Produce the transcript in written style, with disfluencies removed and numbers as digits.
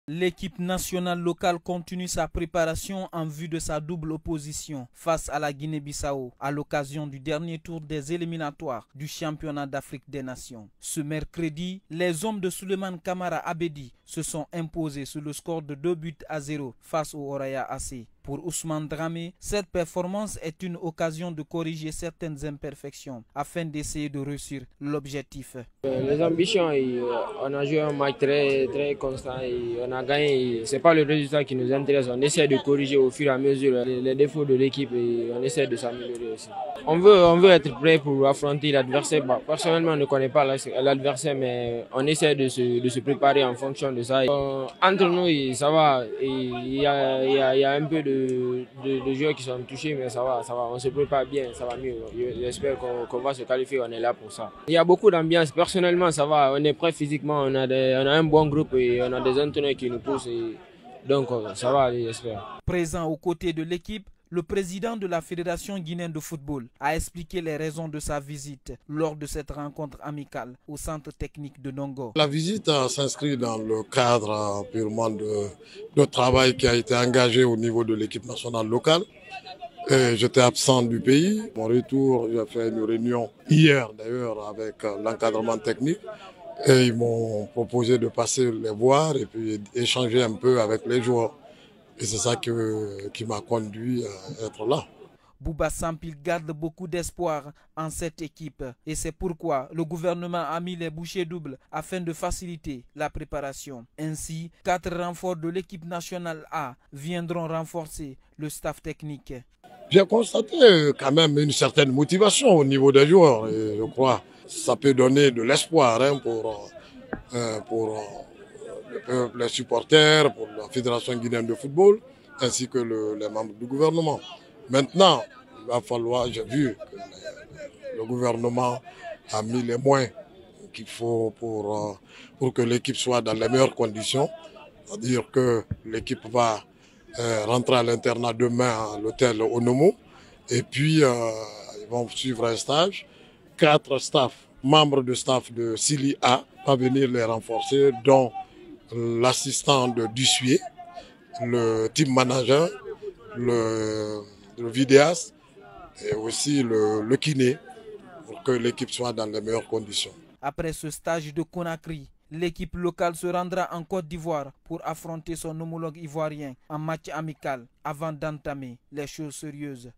L'équipe nationale locale continue sa préparation en vue de sa double opposition face à la Guinée-Bissau à l'occasion du dernier tour des éliminatoires du championnat d'Afrique des Nations. Ce mercredi, les hommes de Souleymane Kamara Abedi se sont imposés sur le score de 2-0 face au Oraya AC. Pour Ousmane Dramé, cette performance est une occasion de corriger certaines imperfections afin d'essayer de réussir l'objectif. Les ambitions, on a joué un match très constant et on a gagné. Ce n'est pas le résultat qui nous intéresse. On essaie de corriger au fur et à mesure les défauts de l'équipe et on essaie de s'améliorer aussi. On veut être prêt pour affronter l'adversaire. Personnellement, on ne connaît pas l'adversaire, mais on essaie de se préparer en fonction de ça. Entre nous, ça va. Il y a un peu de joueurs qui sont touchés, mais ça va. On se prépare bien, ça va mieux. J'espère qu'on va se qualifier, on est là pour ça. Il y a beaucoup d'ambiance. Personnellement, ça va. On est prêt physiquement, on a un bon groupe et on a des entraîneurs qui nous poussent. Donc ça va aller, j'espère. Présent aux côtés de l'équipe, le président de la Fédération guinéenne de football a expliqué les raisons de sa visite lors de cette rencontre amicale au centre technique de Nongo. La visite s'inscrit dans le cadre purement de travail qui a été engagé au niveau de l'équipe nationale locale. J'étais absent du pays. Mon retour, j'ai fait une réunion hier d'ailleurs avec l'encadrement technique et ils m'ont proposé de passer les voir et puis échanger un peu avec les joueurs. Et c'est ça qui m'a conduit à être là. Bouba Sampil garde beaucoup d'espoir en cette équipe et c'est pourquoi le gouvernement a mis les bouchées doubles afin de faciliter la préparation. Ainsi, 4 renforts de l'équipe nationale A viendront renforcer le staff technique. J'ai constaté quand même une certaine motivation au niveau des joueurs et je crois que ça peut donner de l'espoir pour les supporters, pour la Fédération guinéenne de football, ainsi que les membres du gouvernement. Maintenant, il va falloir, j'ai vu que le gouvernement a mis les moyens qu'il faut pour que l'équipe soit dans les meilleures conditions. C'est-à-dire que l'équipe va rentrer à l'internat demain à l'hôtel Onomo. Et puis, ils vont suivre un stage. 4 membres de staff de Sili A vont venir les renforcer, dont l'assistant de Dussuyer, le team manager, le vidéaste et aussi le kiné pour que l'équipe soit dans les meilleures conditions. Après ce stage de Conakry, l'équipe locale se rendra en Côte d'Ivoire pour affronter son homologue ivoirien en match amical avant d'entamer les choses sérieuses.